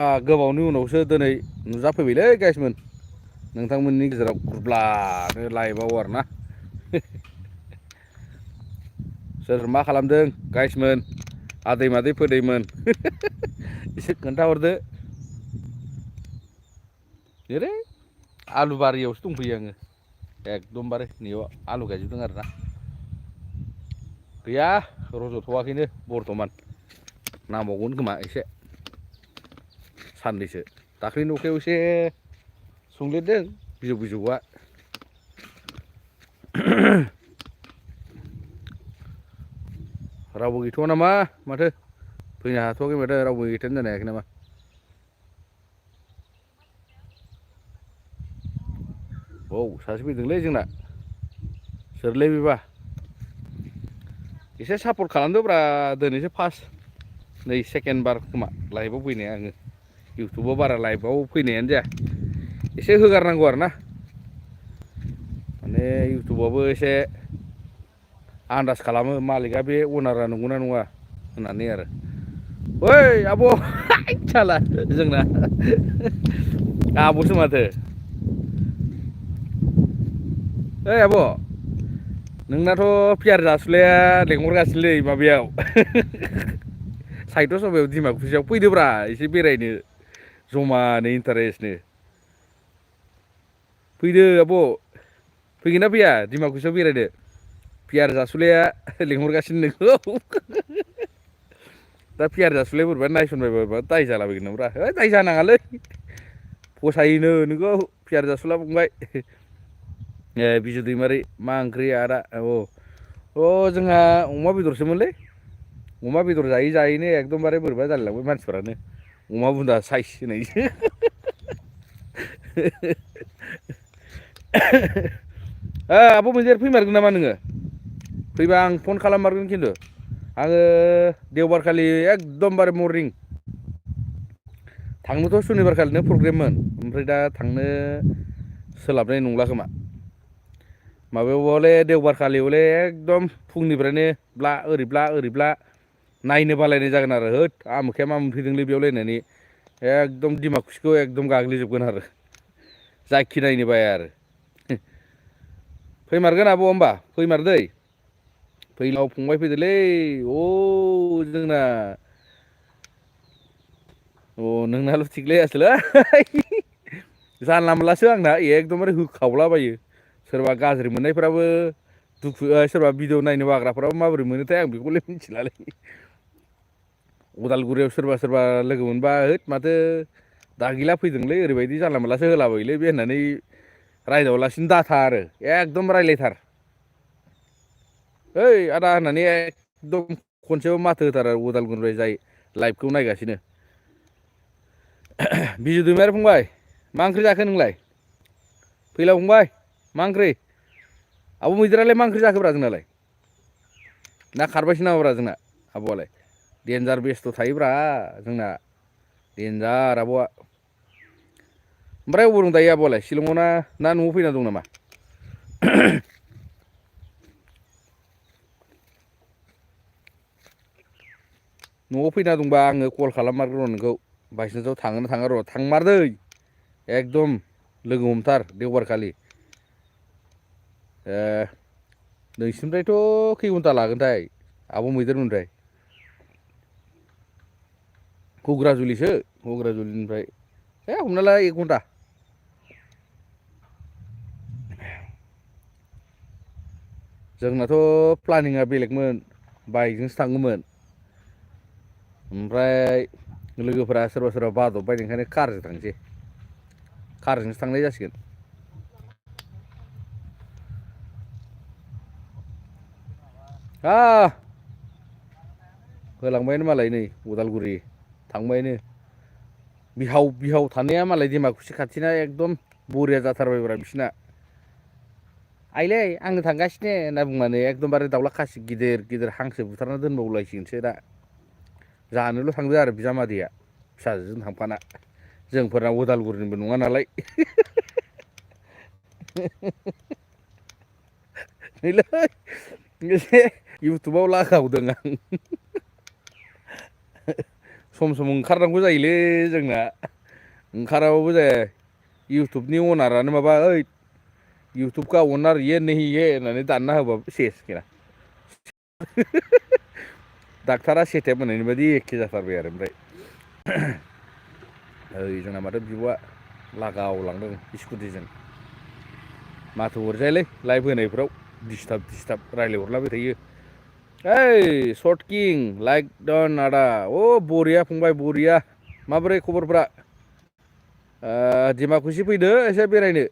गोबावनि उनावसो दिनै नुजाफैबायलै गाइसमोन नोंथांमोननि गेजेराव गुरब्लानो लाइभआव आरोना सोर मा खालामदों गाइसमोन आदै मादै फोदैमोन एसे खोन्थाहरदो ओरै आलु बारियावसो दंफैयो आङो एकदमबारे नैयाव आलु गायजोबदों आरोना गैया रज'थ'वाखैनो बर्थमान नांबावगोन खोमा एसे साननैसो दाख्लैनि अखायाव एसे सुंदेरदों बिजौ बिजौआ रावबो गैथ'वा नामा माथो फैनो हाथ'वाखै माथो रावबो एटेन्ड जानो हायाखै नामा औ सासे फैदोंलै जोंना सोरलै बेबा एसे सापर्ट खालामदोब्रा दिनैसो फार्स्ट नै सेकेन्ड बार खोमा लाइभआव फैनाया आङो इउटुबाव बारा लाइभआव फैनायानो जाया एसे होगारनांगौ आरो ना माने इउटुबावबो एसे आन्दाज खालामो मालिकआ बे अनारा नंगौना नङा होननानै आरो ओइ आब' साला जोंना आब'सो माथो ओइ आब' नोंनाथ' पियार जासुलाया लेंहरगासिनोलै माबायाव साहित्य सभायाव डिमाकुसियाव फैदोब्रा एसे बेरायनो जमानो इन्टारेस्टनो फैदो आब' फैगोन ना फैया डिमाकुसियाव बेरायनो पियार जासुलाया लिंहरगासिनो नोंखौ दा पियार जासुलाया बोरैबा नायसनबाय बायबा दाय जालाबायगोन नामाब्रा है दाय जानाङालै फसायोनो नोंखौ पियार जासुला फंबाय ए बिजु दैमारि मा ओंख्रि आदा औ अ जोंहा अमा बेदरसोमोनलै अमा बेदर जायै जायैनो एकदमबारे बोरैबा जालायलांबाय मानसिफोरानो अमा बुन्दा साइज होनायसो आब' मैदेर फैमारगोन नामा नोङो फैबा आं फन खालाममारगोन खिन्थु आङो देवबारखालि एकदमबारे मरनिं थांनोथ' सुनिबारखालिनो प्रग्राममोन ओमफ्राय दा थांनो सोलाबनाय नंला खोमा माबायाव हले देवबारखालि हले एकदम फुंनिफ्रायनो ब्ला ओरैब्ला नायनो बालायनाय जागोन आरो होद आमोखाया मा मोनफैदोंलै बेयाव लायनानै एकदम डिमाकुसिखौ एकदम गाग्लिजोबगोन आरो जायखि नायनो बाया आरो फैमारगोन आब' होमबा फैमारदै फैलाव फंबाय फैदोलै अ जोंना अ नोंनाल' थिगलाय आसोला जानला मोनलासो आंना एकदमबारे होख्रावलाबायो सोरबा गाज्रि मोननायफ्राबो दुखु सोरबा भिडिअ नायनो बाग्राफोराबो माबोरै मोनोथाय आं बेखौलाय मिथिलालै उदालगुरियाव सोरबा सोरबा लोगो मोनबा होद माथो दागिला फैदोंलै ओरैबायदि जानला मोनलासो होलाबायलै बे होननानै रायदावलासिनो दाथा आरो एकदम रायज्लायथार ओइ आदा होननानै एकदम खनसेबो माथो होथारा उदालगुरिनिफ्राय जाय लाइभखौ नायगासिनो बिजु दैमारि फंबाय मा ओंख्रि जाखो नोंलाय फैलाव फंबाय मा ओंख्रि आब' मैदेरालाय मा ओंख्रि जाखोब्रा जोंनालाय ना खारबायसो नामाब्रा जोंना आब'आलाय देन्जार बेस्थ' थायोब्रा जोंना देन्जार आब'आ ओमफ्राय अबाव दं दायो आब'आलाय शिलङाव ना न'आव फैना दं नामा न'आव फैना दंबा आङो कल खालाममारगोन र' नोंखौ बायसान्सआव थाङोना थाङा र' थांमारदै एकदम लोगो हमथार देवबारखालि नोंसिनिफ्रायथ' खै घन्टा लागोनथाय आब' मैदेरमोननिफ्राय घग्राजुलिनिफ्राय हमना ला 1 घन्टा जोंनाथ' प्लानिंआ बेलेगमोन बाइकजोंसो थाङोमोन ओमफ्राय लोगोफोरा सोरबा सोरबा बादबबाय ओंखायनो कारजों थांसै कारजोंसो थांनाय जासिगोन होलांबायानो मालाय नै उदालगुरि थांबायानो बिहाव थानाया मालाय डिमाकुसि खाथिना एकदम बरिया जाथारबायब्रा बिसिना आइलै आंनो थांगासिनो होनना बुंनानै एकदमबारे दाउला खासि गिदिर गिदिर हांसो बुथारना दोनबावलायसिगोनसो दा जानोल' थांदो आरो बिजामादैया फिसाजोजों थांफाना जोंफोरना उदालगुरिनिबो नङा नालाय नैलै एसे इउटुबाव लागावदों आं सम सम ओंखारनांगौ जायोलै जोंना ओंखाराबाबो जाया इउटुबनि अनारानो माबा ओइ यूट्यूब का ओनर ये नहीं ये होननानै दानना होबाबो सेस गैया डाक्टारा सेटेप होननायनि बायदि एखे जाथारबाय आरो ओमफ्राय ओइ जोंना माथो बिब'आ लागाव लांदों स्कुटिजों माथो हरजायालै लाइभ होनायफ्राव डिस्टार्ब रायज्लायहरलाबाय थायो ओइ सर्ट किं लाइक डन आदा अ बरिया फंबाय बरिया माबोरै खबरफ्रा डिमाकुसि फैदो एसे बेरायनो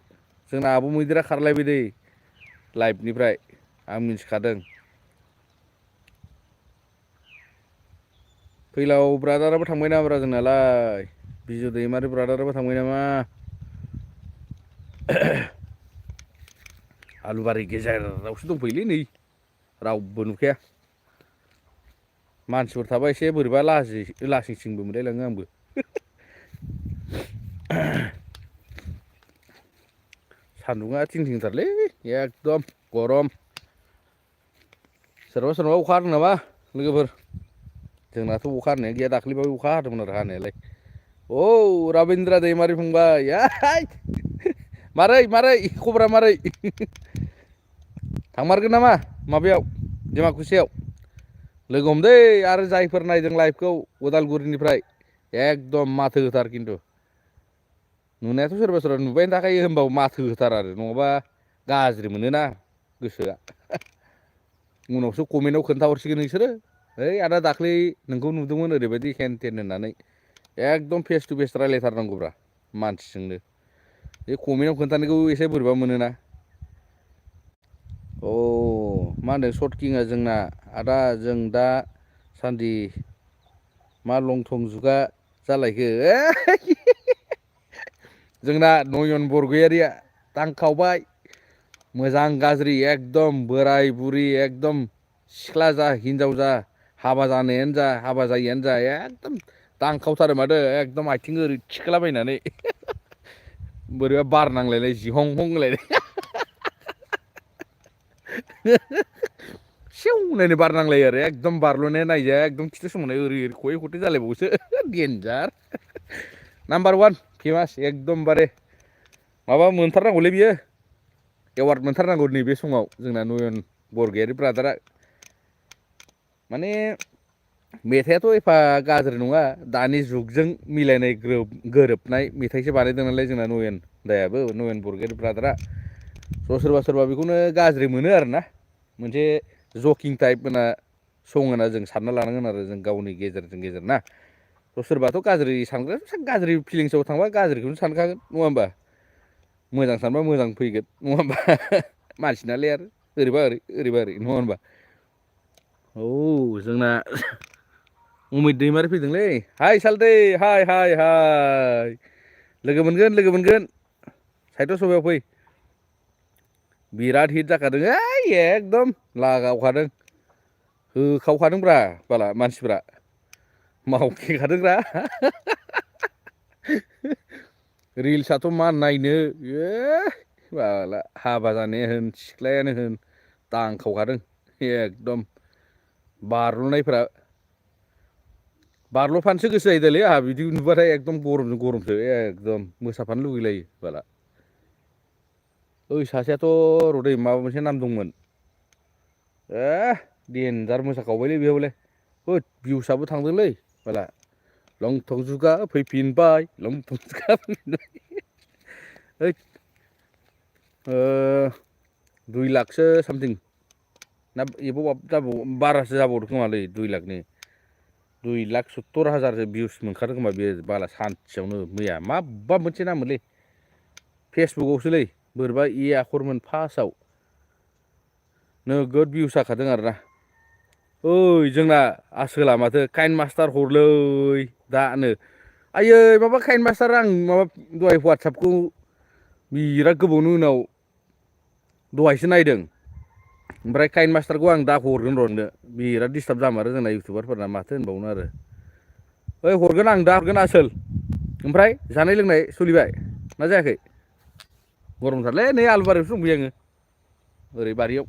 जोंना आब' मैदेरा खारलायबाय दै लाइभनिफ्राय आं मिथिखादों फैलाव ब्रादाराबो थांबाय नामाब्रा जोंनालाय बिजु दैमारि ब्रादाराबो थांबाय नामा आलुबारि गेजेरावसो दंफैयोलै नै रावबो नुखाया मानसिफोर थाबा एसे बोरैबा लासिंसिंबो मोनलायलाङो आंबो सान्दुङा थिं थिंथारलै एकदम गरम सोरबा सोरबा अखा हादों नामा लोगोफोर जोंनाथ' अखा हानाया गैया दाख्लैबाबो अखा हादोंमोन आरो हानायालाय औ रबिन्द्र दैमारि फंबाय मारै खबरा मारै थांमारगोन नामा माबायाव डिमाकुसियाव लोगो हमदै आरो जायफोर नायदों लाइभखौ उदालगुरिनिफ्राय एकदम माथो होथार खिन्थु नुनायाथ' सोरबा सोरबा नुबायानो थाखायो होमबाबो माथो होथार आरो नङाबा गाज्रि मोनोना गोसोआ उनावसो कमेन्टआव खोन्थाहरसिगोन नोंसोरो ओइ आदा दाख्लै नोंखौ नुदोंमोन ओरैबायदि हेन टेन होननानै एकदम फेस टु फेस रायज्लायथारनांगौब्रा मानसिजोंनो बे कमेन्टआव खोन्थानायखौ एसे बोरैबा मोनोना अ मा होनदों सर्ट किंआ जोंना आदा जों दा सान्दि मा लं थं जुगा जालायखो जोंना नयन बरगयारिया दांखावबाय मोजां गाज्रि एकदम बोराय बुरि एकदम सिख्ला जा हिनजाव जा हाबा जानायानो जा हाबा जायियानो जा एकदम दांखावथारो माथो एकदम आथिं ओरै थिखोलाबायनानै बोरैबा बार नांलायनाय जिहं हं होनलायनाय सेव होनलायनाय बार नांलायो आरो एकदम बारल'नाया नायजाया एकदम खिथु सोमावनाय ओरै खये खथे जालायबावोसो देन्जार नाम्बार वान फेमास एकदमबारे माबा मोनथारनांगौलै बियो एवार्ड मोनथारनांगौ नैबे समाव जोंना नयन बरगयारि ब्रादारा माने मेथाइआथ' एफा गाज्रि नङा दानि जुगजों मिलायनाय गोरोबनाय मेथाइसो बानायदों नालाय जोंना नयन दायाबो नयन बरगयारि ब्रादारा सोरबा सोरबा बेखौनो गाज्रि मोनो आरोना मोनसे जकिं टाइप होनना सं होना जों सानना लानांगोन आरो जों गावनि गेजेर ना सोरबाथ' गाज्रि सानग्रा गाज्रि फिलिंसआव थांबा गाज्रिखौनो सानखागोन नङा होमबा मोजां सानबा मोजां फैगोन नङा होमबा मानसिनालाय आरो ओरैबा ओरै नङा होनबा औ जोंना अमित दैमारि फैदोंलै हाय सालथे हाय लोगो मोनगोन साहित्य सभायाव फै बिराद हिट जाखादों ओइ एकदम लागावखादों होखावखादोंब्रा बाला मानसिफ्रा मावखेखादोंब्रा रिल्सआथ' मा नायनो बाला हाबा जानाया होन सिख्लायानो होन दांखावखादों एकदम बारल'फानोसो गोसो जायो दालै आंहा बिदि नुबाथाय एकदम गरमजों गरमसो एकदम मोसाफानो लुगैलायो बाला ओइ सासेयाथ' रदै माबा मोनसे नाम दंमोन देन्जार मोसाखावबायलै बेयावलाय होद भिउसआबो थांदोंलै बाला लंथं जुगा फैफिनबाय लंथं जुगा फैफिनबाय 2 लाखसो सामथिं ना बारासो जाबावदों खोमालै 2 लाखनि 2,70,000 भिउस मोनखादों खोमा बे बाला सानसेयावनो मैया माबा मोनसे नाममोनलै फेसबुकआवसोलै बोरैबा आखरमोन फार्स्टआव नोगोद भिउस जाखादों आरोना ओइ जोंना आसोला माथो काइन मास्टार हरलै दानो आयै माबा काइन मास्टार आं माबा दहाय वाट्सएपखौ बिराद गोबावनि उनाव दहायसो नायदों ओमफ्राय काइन मास्टारखौ आं दा हरगोन र' नोंनो बिराद डिस्टार्ब जामारो जोंना इउटुबारफोरना माथो होनबावनो आरो ओइ हरगोन आं दा हरगोन आसोल ओमफ्राय जानाय लोंनाय सोलिबाय ना जायाखै गरमथारलै नै आलुबारियावसो दंफैयो आङो ओरै बारियाव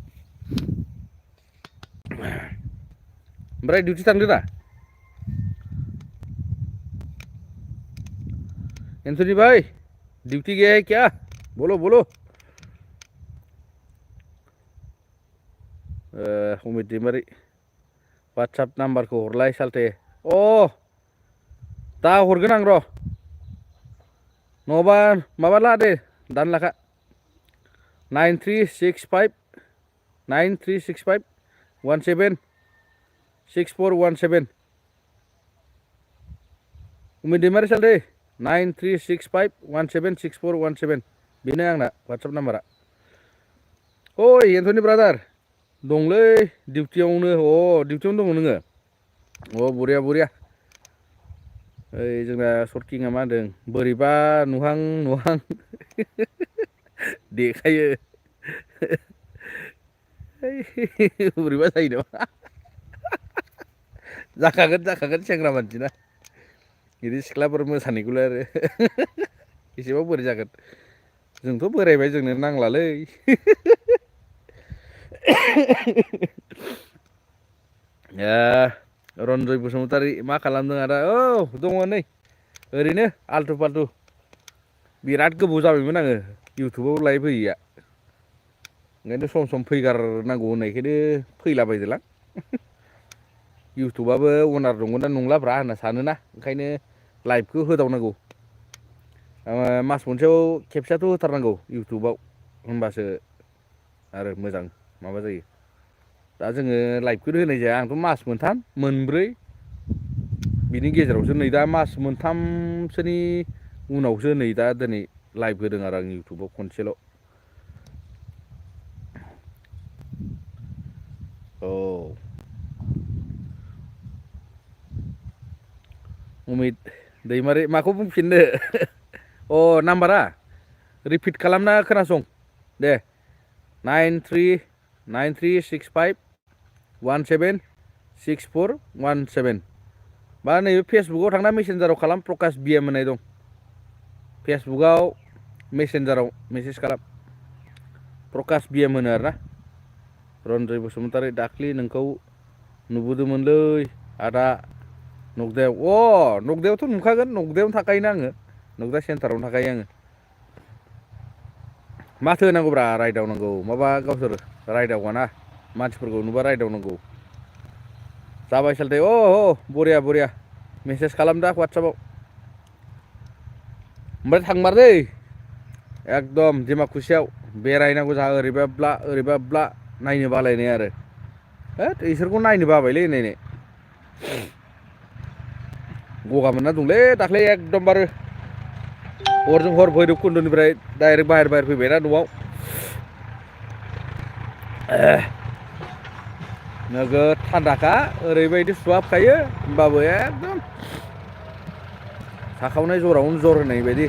ओमफ्राय डिउटि थांदों दा एंथोनी भाई ड्यूटी गया है क्या? बोलो बोलो। उमेद दैमारि व्हाट्सएप नम्बर को हरलाय सालते। दा हरगोन आं र' नङाबा माबा ला दे दानलाखा 9365 उमेद दैमारि सालते 9365176417 बेनो आंना व्हाट्सएप नाम्बारा। ओइ एन्थनी ब्रादार दंलै डिउटियावनो डिउटियावनो दङ नोङो? बरिया बरिया। ओइ जोंना सर्किंआ मा होनदों बोरैबा नुहां नुहां देखायो बोरैबा जायो नामा? जाखागोन सेंग्रा मानसिना बिदि सिख्लाफोर मोसानायखौलाय आरो एसेबां बोरै जागोन। जोंथ' बोरायबाय जोंनो नांलालै रन्जय बसुमतारी मा खालामदों आदा? दङ नै ओरैनो आल्थु फाल्थु बिराद गोबाव जाबायमोन आङो इउटुबाव लाइभ होयैया। ओंखायनो सम फैगारनांगौ होननायखायनो फैलाबायदोलां। इउटुबाबो अनार नंगौना नंलाब्रा होनना सानोना ओंखायनो लाइभखौ होदावनांगौ। मास मोनसेयाव खेबसेयाथ' होथारनांगौ इउटुबाव होनबासो आरो मोजां माबा जायो। दा जोङो लाइभखौनो होनाय जाया। आंथ' मास मोनथाम मोनब्रै बिनि गेजेरावसो नै दा मास मोनथामसोनि उनावसो नै दा दिनै लाइभ होदों आरो आं इउटुबाव खनसेल'। उमेद दैमारि माखौ बुंफिननो नाम्बारा रिपिट खालामना खोनासं दे 939365176417 बा नैबे फेसबुकाव थांना मेसेन्जाराव खालाम प्रकाश बिएम होननाय दं फेसबुकाव मेसेन्जाराव मेसेज खालाम प्रकाश बिएम होनो आरोना। रन्जय बसुमतारी दाख्लि नोंखौ नुबोदोंमोनलै आदा नगदायाव। नगदायावथ' नुखागोन नगदायावनो थाखायोना आङो नगदा सेन्टारावनो थाखायो आङो। माथो होनांगौब्रा रायदावनांगौ माबा गावसोर रायदावगाना मानसिफोरखौ नुबा रायदावनांगौ। जाबाय सालथे बरिया बरिया मेसेज खालाम दा वाट्सएपआव। ओमफ्राय थांमारदै एकदम डिमाकुसियाव बेरायनांगौ जा ओरैबा ब्ला नायनो बालायनाय आरो इसोरखौ नायनो बाबायलै नायनो गगा मोनना दंलै दाख्लै एकदमबारे हरजों हर भैरब कुन्दनिफ्राय डाइरेक्ट बाहेर फैबायना न'आव नोगोद थान्दाखा ओरैबायदि सुहाबखायो होमबाबो एकदम साखावनाय जरावनो जर होनाय बायदि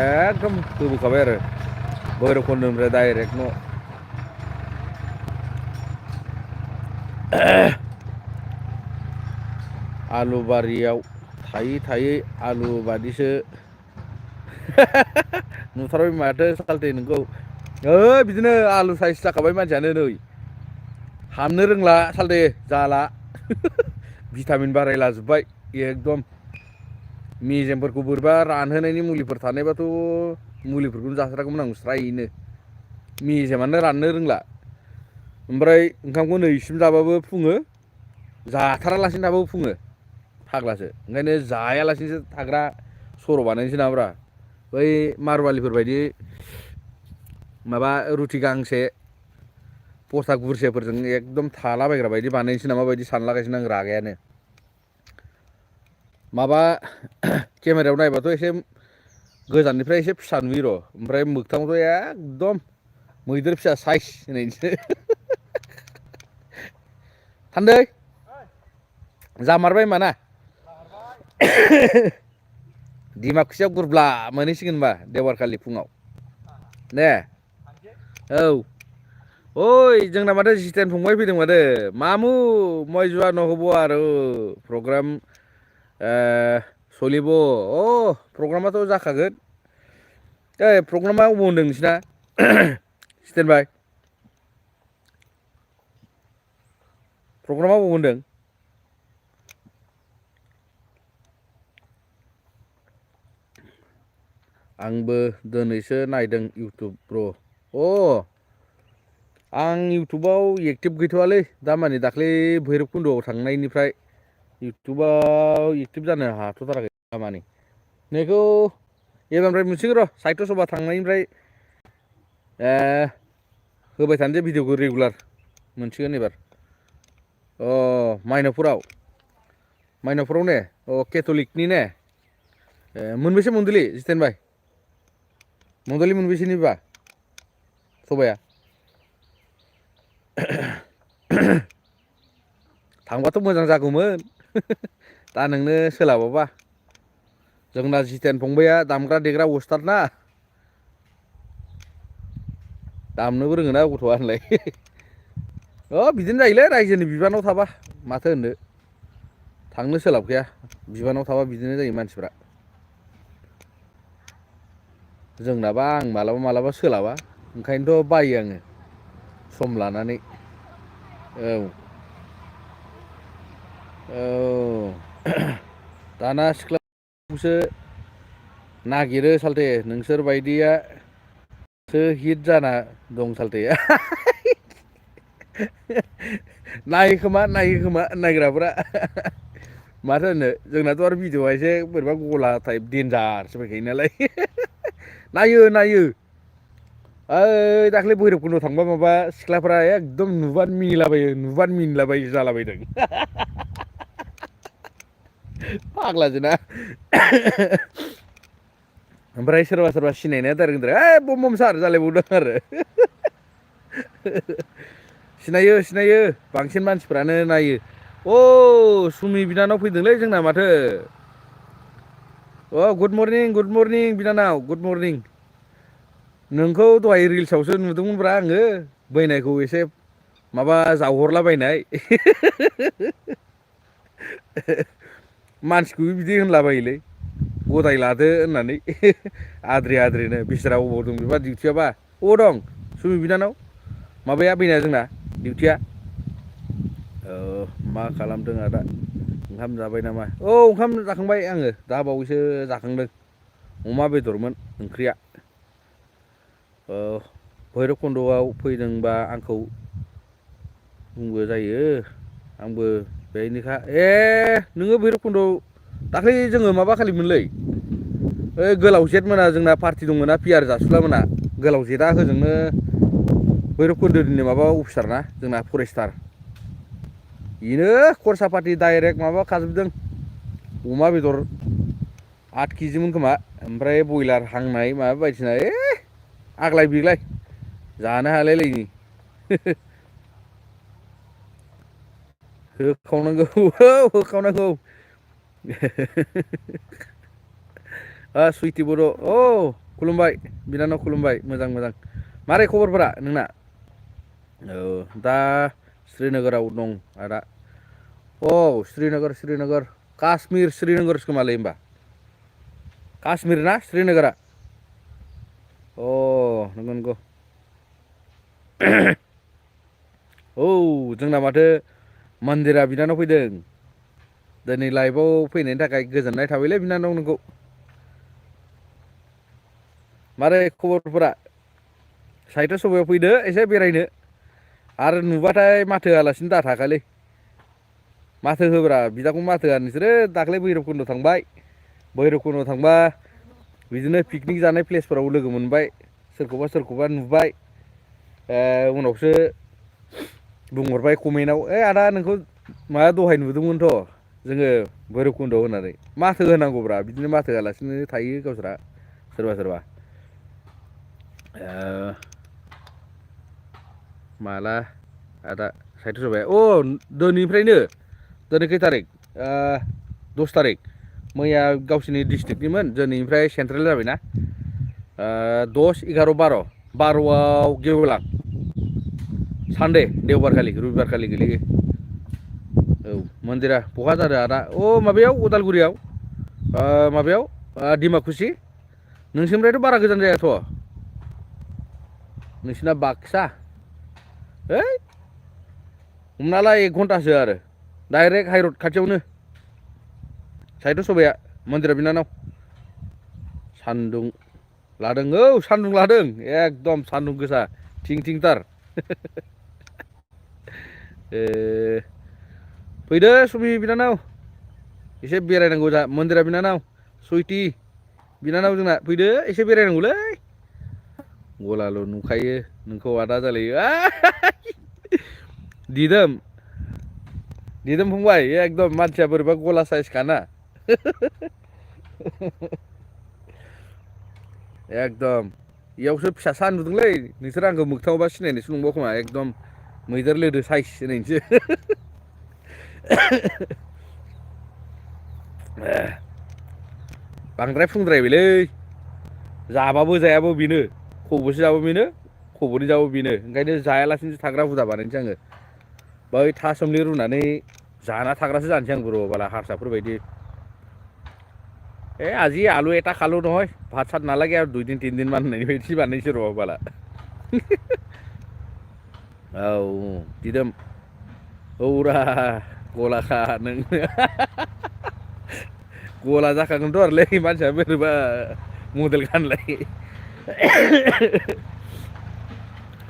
एकदम होबोखाबाय आरो भैरब कुन्दनिफ्राय डाइरेक्ट न'। आलुबारियाव थायै आलु बादिसो नुथारबाय माथो सालथे नोंखौ बिदिनो आलु साइस जाखाबाय मानसियानो नै हामनो रोंला सालथे जाला भिटामिन बारायलाजोब्बाय एकदम मेजेमफोरखौ बोरैबा रानहोनायनि मुलिफोर थानायबाथ' मुलिफोरखौनो जाथारागौमोन आं स्रायनो मेजेमानो राननो रोंला। ओमफ्राय ओंखामखौ नै इसिम जाबाबो फुङो जाथारालासिनो दाबो फुङो फाग्लासो ओंखायनो जायालासिनोसो थाग्रा सर' बानायनोसै नामाब्रा बै मारवालिफोर बायदि माबा रुटि गांसे पस्ता गुरसेफोरजों एकदम थालाबायग्रा बायदि बानायनोसै नामा बायदि सानलागासिनो आं रागायानो। माबा केमेरायाव नायबाथ' एसे गोजाननिफ्राय एसे फिसा नुयो र' ओमफ्राय मोगथाङावथ' एकदम मैदेर फिसा साइज होननायसो थान्दै जामारबाय होमबा ना डिमाकुसियाव गुरब्ला मोनहैसिगोन होनबा देवबारखालि फुङाव दे ओइ जोंना माथो जितेन फंबाय फैदों माथो मामु मैं जुआ नहब आरो प्रग्राम सलिब प्रग्रामाथ' जाखागोन। प्रग्रामा अबाव होनदों नोंसिना जितेन भाइ प्रग्रामा अबाव होनदों? आंबो दिनैसो नायदों इउटुब ब्र' आं इउटुबाव एक्टिभ गैथ'वालै दामानि दाख्लै भैरबकुन्द'आव थांनायनिफ्राय इउटुबाव एक्टिभ जानो हाथ'थाराखै दामानि नैखौ एबारनिफ्राय मोनसिगोन र' साहित्य सभा थांनायनिफ्राय होबाय थानोसै भिडिअखौ रेगुलार मोनसिगोन एबार माइनावपुराव ने केथ'लिकनि ने मोनबेसे मन्दलि जितेन भाई मन्दलि मोनबेसेनिबा सभाया थांबाथ' मोजां जागौमोन दा नोंनो सोलाबाबा जोंना जितेन फंबाया दामग्रा देग्रा उस्ताद ना दामनोबो रोङोना गथ'आ होनलाय बिदिनो जायोलै रायजोनि बिबानाव थाबा माथो होननो थांनो सोलाबखाया बिबानाव थाबा बिदिनो जायो मानसिफ्रा जोंनाबा आं मालाबा सोलाबा ओंखायनोथ' बायो आङो सम लानानै दाना सिख्लाखौसो नागिरो सालथे नोंसोर बायदियासो हिट जाना दं सालथे नायो खोमा नायग्राफ्रा माथो होनो जोंनाथ' आरो भिडिअ'आ एसे बोरैबा गला टाइप देन्जारसो फैखायो नालाय नायो ओइ दाख्लै भैरबकुन्द' थांबा माबा सिख्लाफ्रा एकदम नुबानो मिनिलाबायो जालाबायदों फाग्लासोना ओमफ्राय सोरबा सिनायनाया डाइरेक्ट बम सार जालायबावदों आरो सिनायो बांसिन मानसिफ्रानो नायो सुमि बिनानाव फैदोंलै जोंना माथो गुड मर्निं बिनानाव गुड मर्निं नोंखौ दहाय रिल्सआवसो नुदोंमोनब्रा आङो बैनायखौ एसे माबा जावहरलाबायनाय मानसिखौबो बिदि होनलाबायोलै गदाय लादो होननानै आद्रिनो बिसोरा अबाव दं बेबा डिउटियाबा अबाव दं सुमि बिनानाव माबाया बैनाया जोंना डिउटिया मा खालामदों आदा ओंखाम जाबाय नामा ओंखाम जाखांबाय आङो दा बावैसो जाखांदों अमा बेदरमोन ओंख्रिया भैरबकुन्द'आव फैदोंबा आंखौ बुंबो जायो आंबो बेहायनोखा नोङो भैरबकुन्द'आव दाख्लै जोङो माबा खालिमोनलै गोलाव जेथ मोना जोंना पार्टि दंमोनना पियार जासुला मोना गोलाव जेथआ होजोंनो भैरबकुन्द'नि माबा अफिसार ना जोंना फरेस्टार बेनो खरसा पाति डाइरेक्ट माबा खाजोबदों अमा बेदर 8 केजिमोन खोमा ओमफ्राय बयलार हांनाय माबा बायदिसिना आग्लाय बिग्लाय जानो हालायलायि होखावनांगौ सुइटि बर' खुलुमबाय बिनानाव खुलुमबाय मोजां मारै खबरफोरा नोंना दा श्रीनगराव दं आदा श्रीनगर काश्मिर श्रीनगरसो खोमालै होमबा काश्मिर ना श्रीनगरा नंगौ जोंना माथो मन्दिरा बिनानाव फैदों दिनै लाइभआव फैनायनि थाखाय गोजोननाय थाबायलै बिनानाव नोंखौ मारै खबरफोरा साहित्य सभायाव फैदो एसे बेरायनो आरो नुबाथाय माथो होआलासिनो दाथाखालै माथो होब्रा बिदाखौ माथो होआ नोंसोरो दाख्लै भैरबकुन्द' थांबाय भैरबकुन्द'आव थांबा बिदिनो पिकनिक जानाय प्लेसफोराव लोगो मोनबाय सोरखौबा नुबाय उनावसो बुंहरबाय कमेन्टआव आदा नोंखौ माबा दहाय नुदोंमोनथ' जोङो भैरबकुन्द'आव होननानै माथो होनांगौब्रा बिदिनो माथो होआलासिनो थायो गावस्रा सोरबा माला आदा साहित्य सभाया दिनै खै थारिख 10 थारिख मैया गावसिनि डिस्ट्रिक्टनिमोन दिनैनिफ्राय सेन्ट्रेल जाबायना 10, 11, 12आव गेवलां सानदे देवबारखालि रबिबारखालि गोलैयो मन्दिरा बहा जादों आदा माबायाव उदालगुरियाव माबायाव डिमाकुसि नोंसिनिफ्रायथ' बारा गोजान जायाथ' नोंसिना बाक्सा हमना ला 1 घन्टासो आरो डाइरेक्ट हाइरड खाथियावनो साहित्य सभाया मन्दिरा बिनानाव सान्दुं लादों औ सान्दुं लादों एकदम सान्दुं गोसा थिं थिंथार फैदो सुमि बिनानाव एसे बेरायनांगौ जा मन्दिरा बिनानाव सुइटि बिनानाव जोंना फैदो एसे बेरायनांगौलै गलाल' नुखायो नोंखौ आदा जालायो दिदोम दिदोम फंबाय एकदम मानसिया बोरैबा गला साइज खाना एकदम इयावसो फिसासा नुदोंलै नोंसोर आंखौ मोगथाङावबा सिनायनायसो नंबाव खोमा एकदम मैदेर लोदो साइज होनायसो बांद्राय फुंद्रायबायलै जाबाबो जायाबो बेनो खब'से जाबो बेनो खब'नै जाबो बेनो ओंखायनो जायालासिनोसो थाग्रा हुदा बानायनोसै आङो बै थासोमलि रुनानै जाना थाग्रासो जानोसै आंबो र' बाला हारसाफोरबायदि आज ही आलू এটা খালো নহয় ভাত চাত নালাগে আৰু 2 দিন 3 দিন মান বেছি বানাইছো ৰ বালা औ दिदोम औरा गलाखा नों गला जाखागोनथ' आरोलै मानसिया बोरैबा मडेल गानलाय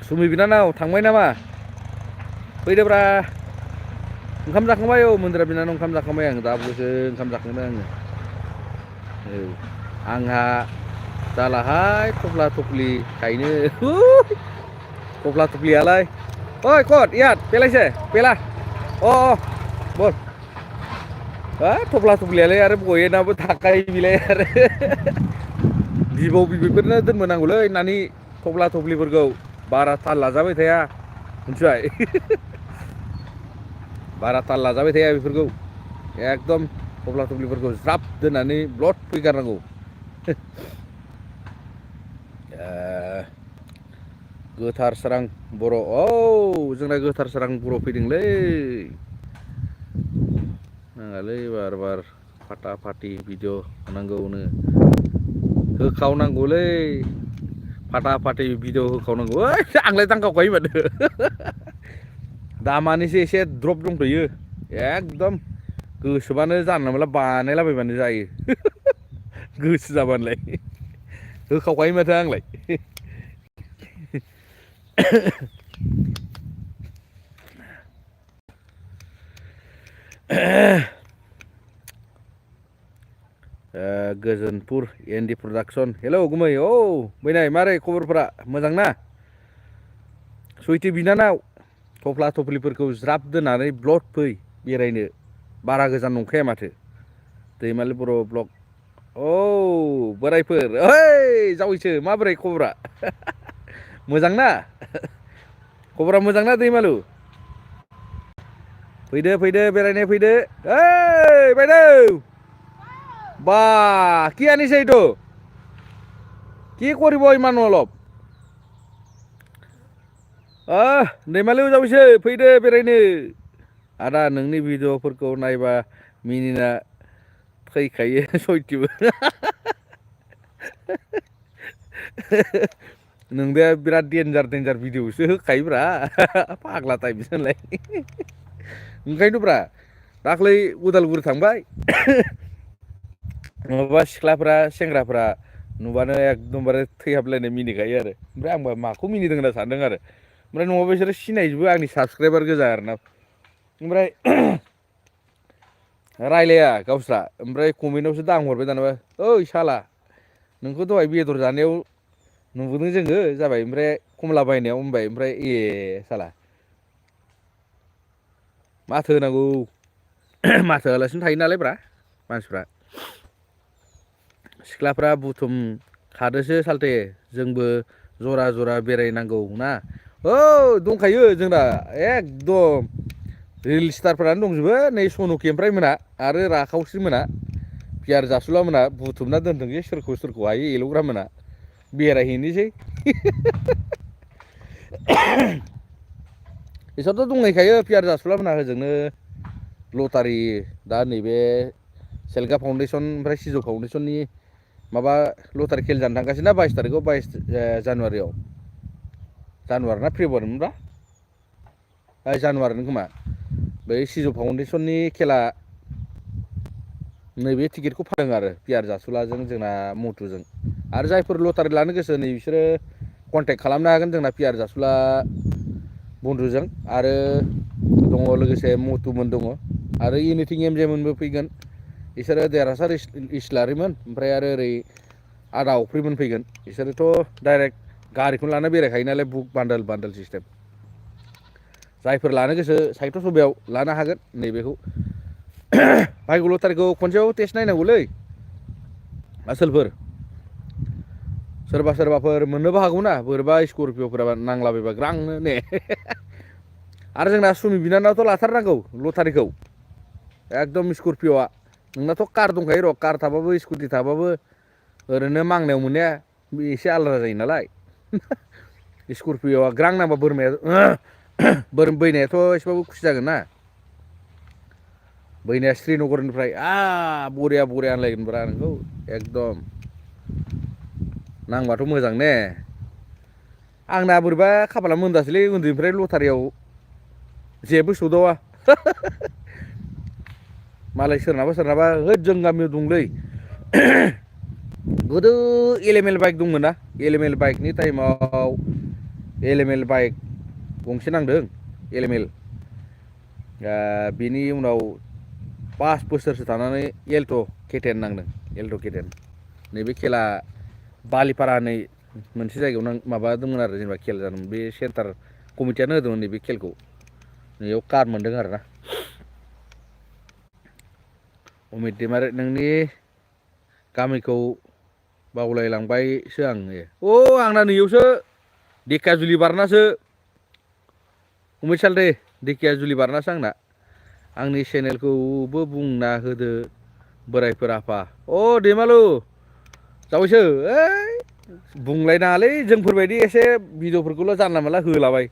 सुमि बिनानाव थांबाय नामा फैदोब्रा ओंखाम जाखांबाय औ मन्दिरा बिनानाव ओंखाम जाखांबाय आं दाबावसो ओंखाम जाखांदों आङो औ आंहा जालाहाय थफ्ला थफ्लि गायनो थफ्ला थफ्लियालाय ओइ कट याद पेलायसे पेला अ बोल थफ्ला थफ्लियालाय आरो बयनाबो थाखायो बिलाय आरो बिबौ बिबैफोरनो दोनबोनांगौलै नानि थफ्ला थफ्लिफोरखौ बारा थाल लाजाबाय थाया मिथिबाय बारा थाल लाजाबाय थाया बेफोरखौ एकदम थफ्ला थफ्लिफोरखौ ज्राब दोननानै ब्लड फैगारनांगौ गोथार सोरां बर' औ जोंना गोथार सोरां बर' फैदोंलै नाङालै बार बार फाटा फाटि भिडिअ होनांगौनो होखावनांगौलै फाटा फाटि भिडिअ होखावनांगौ ओइ आंलाय दांखावखायो माथो दामानिसो एसे द्रप दंथ'यो एकदम गोसोबानो जानला मोनला बानायलाबायबानो जायो गोसो जाबानोलाय होखावखायो माथो आंलाय गोजोनपुर एनडि प्रडाक्सन हेलौ गुमै औ बैनाय मारै खबरफोरा मोजां ना सुइटि बिनानाव थफ्ला थफ्लिफोरखौ ज्राब दोननानै ब्लड फै बेरायनो बारा गोजान नंखाया माथो दैमालि बर' ब्लग औ बोरायफोर ओइ जावैसो माबोरै खबरा मोजां ना खबरा मोजां ना दैमालु फैदो फैदो बेरायनो फैदो ओइ बायदेव বা কি আনিছে এইটো কি কৰিব ইমান অলপ दैमालु जावैसो फैदो बेरायनो आदा नोंनि भिडिअ'फोरखौ नायबा मिनिना फैखायो सयथिबो नोंबो बिराद डेन्जार डेन्जार भिडिअ'सो होखायोब्रा फाग्ला टाइपसो होनलाय ओंखायनोथ' ब्रा दाख्लै उदालगुरि थांबाय माबा सिख्लाफ्रा सेंग्राफ्रा नुबानो एकदमबारे थैहाबलायनाय मिनिखायो आरो ओमफ्राय आंबा माखौ मिनिदों होनना सानदों आरो ओमफ्राय नङाबा बिसोरो सिनायजोबो आंनि साबसक्राइबार गोजा आरोना ओमफ्राय रायलाया गावस्रा ओमफ्राय कमेन्टआवसो दांहरबाय दानाबा ओइ साला नोंखौ दहाय बेदर जानायाव नुबोदों जोङो जाबाय ओमफ्राय खमला बायनायाव होनबाय ओमफ्राय ए साला माथो होनांगौ माथो होआलासिनो थायो नालाय ब्रा मानसिफ्रा सिख्लाफ्रा बुथुम खादोसो सालथे जोंबो जरा जरा बेरायनांगौ ना औ दंखायो जोंना एकदम रिल स्टारफोरानो दंजोबो नै सन'खि ओमफ्राय मोना आरो राखावसि मोना पियार जासुला मोना बुथुमना दोनदों सोरखौ सोरखौ हायो एल'ग्रा मोना बेरायहैनोसै बिसोरथ' दंहैखायो पियार जासुला मोना होजोंनो लटारि दा नैबे सेल्गा फाउन्डेसन ओमफ्राय सिजौ फाउन्डेसननि माबा लटारि खेल जानो थांगासिनो ना 22 तारिखआव 22 जानुवारियाव जानुवारि ना फेब्रुवारि मोनबा जानुवारिनो खोमा बै सिजौ फाउन्डेसननि खेला नैबे टिकेटखौ फानदों आरो पियार जासुलाजों जोंना मटुजों आरो जायफोर लटारि लानो गोसो नै बिसोरो कन्टेक्ट खालामनो हागोन जोंना पियार जासुला बन्धुजों आरो दङ लोगोसे मटुमोन दङ आरो एनिथिं एमजेमोनबो फैगोन बिसोरो देरहासार इस्लारिमोन ओमफ्राय आरो ओरै आदा अफ्रिमोन फैगोन बिसोरोथ' डाइरेक्ट गारिखौनो लाना बेरायखायो नालाय बुक बान्डोल सिस्टेम जायफोर लानो गोसो साहित्य सभायाव लानो हागोन नैबेखौ भाग्य लटारिखौ खनसेयाव टेस्ट नायनांगौलै आसोलफोर सोरबाफोर मोननोबो हागौना बोरैबा स्करपिअफोरा नांलाबायबा ग्रांनो ने आरो जोंना सुमि बिनानावथ' लाथारनांगौ लटारिखौ एकदम स्करपिअआ नोंनाथ' कार दंखायो र' कार थाबाबो स्कुटि थाबाबो ओरैनो मांनायाव मोननाया एसे आलादा जायो नालाय स्करपिअआ ग्रां नांबा बैनायाथ' एसेबाबो खुसि जागोन ना बैनाया श्रीनगरनिफ्राय बरिया होनलायगोनब्रा नोंखौ एकदम नांबाथ' मोजां ने आंना बोरैबा खाफाला मोनदासैलै उन्दैनिफ्राय लटारियाव जेबो सौदावा मालाय सोरनाबा होद जों गामियाव दंलै गोदो एलेमेल बाइक दंमोन ना एलेमेल बाइकनि टाइमाव एलेमेल बाइक गंसे नांदों एलेमेल बिनि उनाव 5 बोसोरसो थानानै एल्ट' केटेन नांदों एल्ट' केटेन नैबे खेला बालिपारा होननाय मोनसे जायगायाव माबादोंमोन आरो जेनेबा खेल जादोंमोन बे सेन्टार कमिटियानो होदोंमोन नैबे खेलखौ नैयाव कार मोनदों आरोना अमित दैमारि नोंनि गामिखौ बावलायलांबायसो आं आंना नैयावसो धेकियाजुलि बारनासो अमित सालथे धेकियाजुलि बारनासो आंनि चेनेलखौबो बुंना होदो बोरायफोर आफा दैमालु जावैसो बुंलायनाङालै जोंफोरबायदि एसे भिडिअफोरखौल' जानला मोनला होलाबाय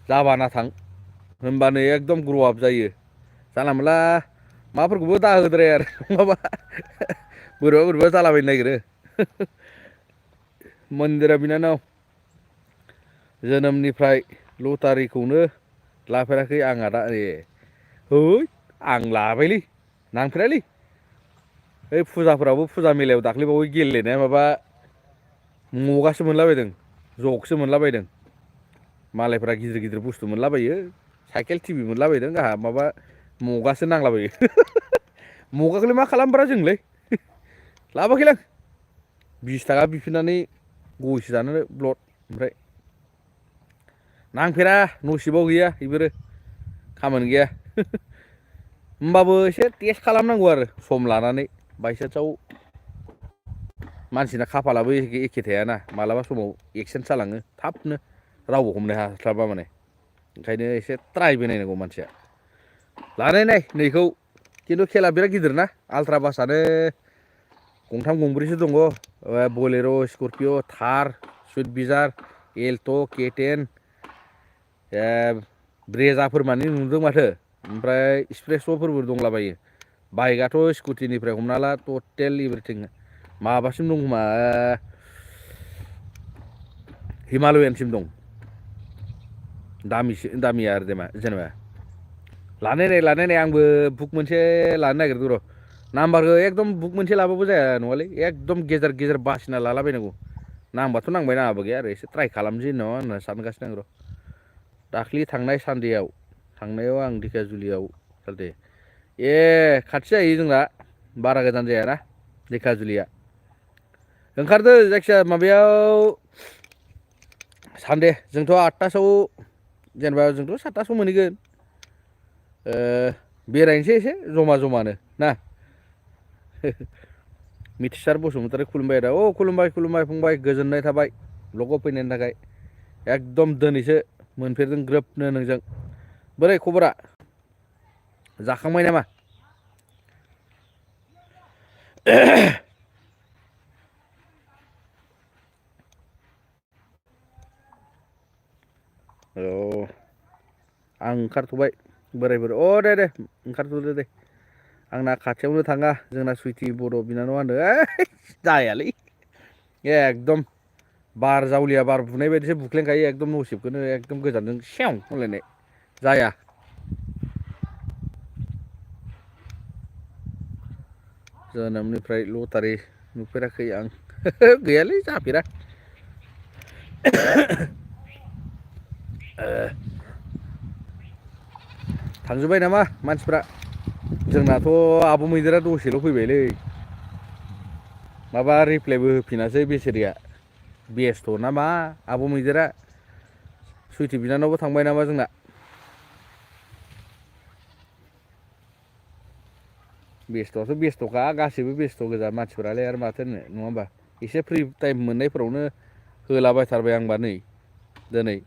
जाबाना थां होनबानो एकदम ग्र' आप जायो जानला मोनला माबाफोरखौबो दाहोद्राय आरो नङाबा बोरैबा जालाबायनो नागिरो मन्दिरा बिनानाव जोनोमनिफ्राय लटारिखौनो लाफेराखै आं आदा आं लाबायलै नांफेरालै ओइ फुजाफोरावबो फुजा मेलायाव दाख्लैबावै गेलेनाया माबा मगासो मोनलाबायदों जगसो मोनलाबायदों मालायफ्रा गिदिर बुस्थु मोनलाबायो साइकेल टिभि मोनलाबायदों आंहा माबा मगासो नांलाबायो मगाखौलाय मा खालामब्रा जोंलाय लाबोआखैलां 20 थाखा बिफिननानै गयसो जानो ब्लद ओमफ्राय नांफेरा नसिबाव गैया बेफोरो खामानि गैया होमबाबो एसे टेस्ट खालामनांगौ आरो सम लानानै बायसान्सआव मानसिना खाफालाबो एखे थायाना मालाबा समाव एक्सिडेन्ट जालाङो थाबनो रावबो हमनो हास्लाबा माने ओंखायनो एसे ट्रायबो नायनांगौ मानसिया लानाय नैखौ खिन्थु खेला बिराद गिदिर ना आल्ट्रा बासआनो गंथाम गंब्रैसो दङ बलेर' स्करपिअ थार सुइफ्ट डिजार एल्ट' केटेन ब्रेजाफोर माने नुदों माथो ओमफ्राय एक्सप्रेस'फोरबो दंलाबायो बाइकआथ' स्कुटिनिफ्राय हमना ला टटेल एभ्रिथिं माबासिम दं खोमा हिमालयानसिम दं दामिया आरो जेनेबा लानाय आंबो बुक मोनसे लानो नागिरदों र' नाम्बारखौ एकदम बुक मोनसे लाबाबो जाया नङालै एकदम गेजेर बासिना लालाबायनांगौ नांबाथ' नांबाय नाङाबो गैया आरो एसे ट्राय खालामनोसै नामा होनना सानगासिनो आं र' दाख्लि थांनाय सानदेआव थांनायाव आं धेकियाजुलियाव सालथे खाथि जायो जोंना बारा गोजान जायाना धेकियाजुलिया ओंखारदो जायखिजाया माबायाव सानदे जोंथ' 8टासोआव जेनेबा जोंथ' 7टासोआव मोनहैगोन बेरायनोसै एसे जमानो ना मिथिसार बसुमतारी खुलुमबाय आदा खुलुमबाय फंबाय गोजोननाय थाबाय ब्लगाव फैनायनि थाखाय एकदम दिनैसो मोनफेरदों ग्रोबनो नोंजों बोरै खबरा जाखांबाय नामा आं ओंखारथ'बाय बोरायफोर दे ओंखारथ'दो दे आंना खाथियावनो थाङा जोंना सुइटि बर' बिनानाव होनो जायालै एकदम बार जावलिया बार बुनाय बायदिसो बुख्लेंखायो एकदम नसिबखौनो एकदम गोजानजों सेव होनलायनाय जाया जोनोमनिफ्राय लटारि नुफेराखै आं गैयालै जाफेरा थांजोब्बाय नामा मानसिफ्रा जोंनाथ' आब' मैदेरा दसेल' फैबायलै माबा रिप्लायबो होफिनासै बेसेरिया बेस्थ' नामा आब' मैदेरा सुइटि बिनानावबो थांबाय नामा जोंना बेस्थ'आथ' बेस्थ'खा गासैबो बेस्थ' गोजा मानसिफोरालाय आरो माथो होननो नङा होमबा एसे फ्रि टाइम मोननायफोरावनो होलाबायथारबाय आंबा नै दिनै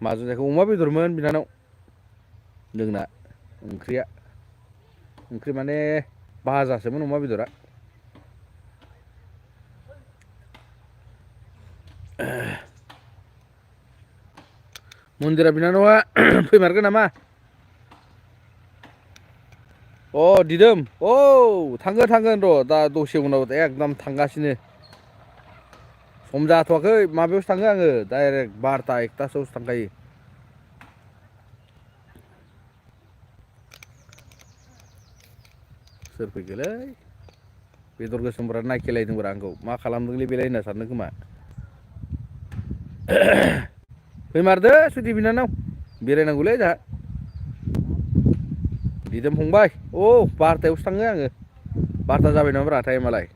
माजों जाखो अमा बेदरमोन बिनानाव जोंना ओंख्रि माने भाजासोमोन अमा बेदरा मन्दिरा बिनानावआ फैमारगोन नामा अ दिदोम औ थांगोन र' दा दसे उनाव एकदम थांगासिनो सम जाथ'वाखै माबायावसो थाङो आङो डाइरेक्ट 12ता 1तासोआवसो थांखायो सोर फैखोलै बेदर गोसोमफ्रा नायखेलायदोंब्रा आंखौ मा खालामदोंलै बेलाय होनना सानदों खोमा फैमारदो सुइटि बिनानाव बेरायनांगौलै जोंहा दिदोम फंबाय औ 12तायावसो थाङो आङो 12ता जाबाय नामाब्रा टाइमालाय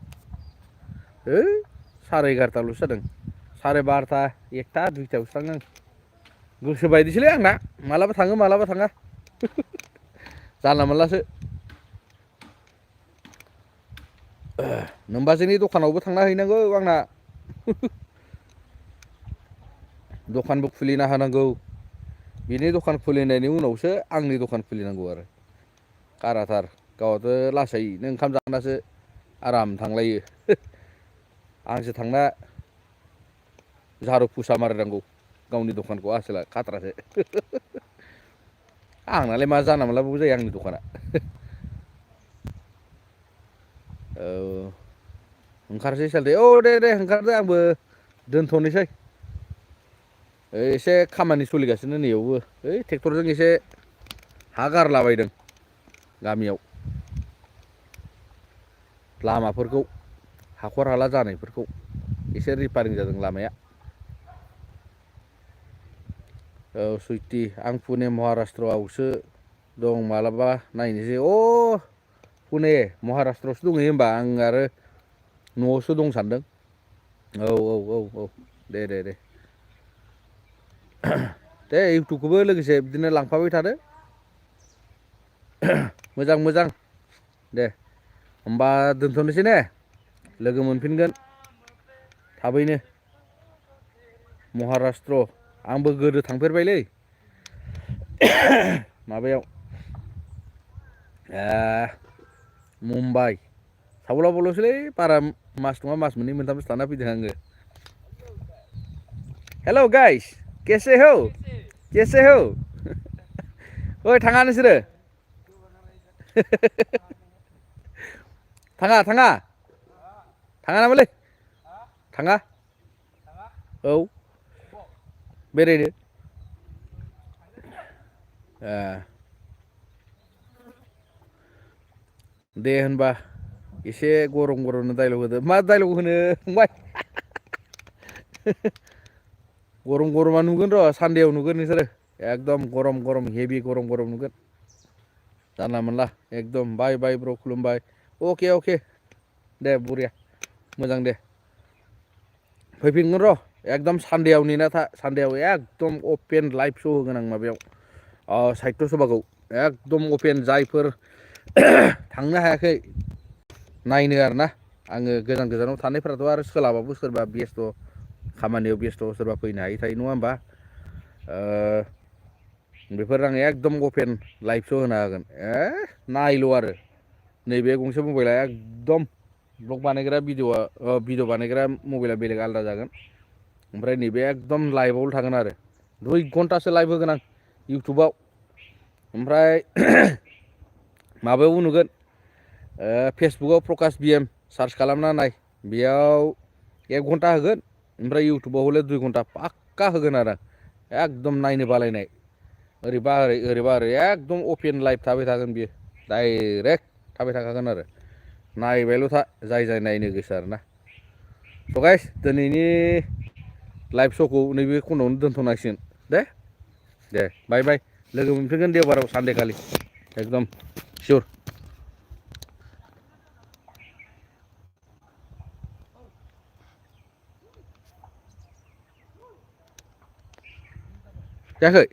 है 11:30ल'सो जादों 12:30 1ता 2तायावसो थाङो आं गोसो बायदिसोलै आंना मालाबा थाङो मालाबा थाङा जानला मोनलासो नोमबाजैनि दखानावबो थांना हैनांगौ आंना दखानबो खुलिना होनांगौ बिनि दखान खुलिनायनि उनावसो आंनि दखान खुलिनांगौ आरो काराथार गावहाथ' लासैनो ओंखाम जानासो आराम थांलायो आंसो थांना झारु पुसा मारिनांगौ गावनि दखानखौ आसोला खाथ्रासो आंनालाय मा जानला मोनलाबाबो जायो आंनि दखाना औ ओंखारसै सालथे औ दे ओंखारदो आंबो दोनथ'नोसै एसे खामानि सोलिगासिनो नैयावबो ओइ ट्रेक्टरजों एसे हा गारलाबायदों गामियाव लामाफोरखौ हाखर हाला जानायफोरखौ एसे रिपारिं जादों लामाया औ सुइटि आं पुने महाराष्ट्रआवसो दं मालाबा नायनोसै पुने महाराष्ट्रआवसो दंहैयो होमबा आं आरो न'आवसो दं सानदों औ दे दे इउटुबखौबो लोगोसे बिदिनो लांफाबाय थादो मोजां दे होमबा दोनथ'नोसै ने लोगो मोनफिनगोन थाबैनो महाराष्ट्र आंबो गोदो थांफेरबायलै माबायाव मुम्बाइ सावलाबावल'सोलै बारा मास नङा मास मोननै मोनथामसो थाना फैदों आङो हेल' गाइस कैसे हो ओइ थाङा नोंसोरो थाङा नामालै थाङा औ बेरायनो दे होनबा एसे गरमनो डाइलग होदो मा डाइलग होनो फंबाय गरमा नुगोन र' सानदेआव नुगोन नोंसोरो एकदम गरम हेभि गरम नुगोन जानला मोनला एकदम बाय ब्र' खुलुमबाय अके दे बरिया मोजां दे फैफिनगोन र' एकदम सानदेआव नेना था सानदेआव एकदम अपेन लाइभ श' होगोन आं माबायाव साहित्य सभाखौ एकदम अपेन जायफोर थांनो हायाखै नायनो आरोना आङो गोजानाव थानायफोराथ' आरो सोलाबाबो सोरबा बेस्थ' खामानियाव बेस्थ' सोरबा फैनो हायि थायो नङा होमबा बेफोर आं एकदम अपेन लाइभ श' होना होगोन नायल' आरो नैबे गंसे मबाइला एकदम ब्लग बानायग्रा भिडिअ बानायग्रा मबाइला बेलेग आलादा जागोन ओमफ्राय नैबे एकदम लाइभआवल' थागोन आरो 2 घन्टासो लाइभ होगोन आं इउटुबाव ओमफ्राय माबायावबो नुगोन फेसबुकआव प्रकाश BM सार्च खालामना नाय बेयाव 1 घन्टा होगोन ओमफ्राय इउटुबाव हले 2 घन्टा पाक्का होगोन आरो एकदम नायनो बालायनाय ओरैबा ओरै एकदम अपेन लाइभ थाबाय थागोन बियो डाइरेक्ट थाबाय थाखागोन आरो नायबायल' था जाय जाय नायनो गोसो आरोना स' गाइस दिनैनि लाइभ श'खौ नैबे खन्द'आवनो दोनथ'नांसिगोन दे बाय बाय लोगो मोनफिनगोन देवबाराव सानदे खालि एकदम सियर जायाखै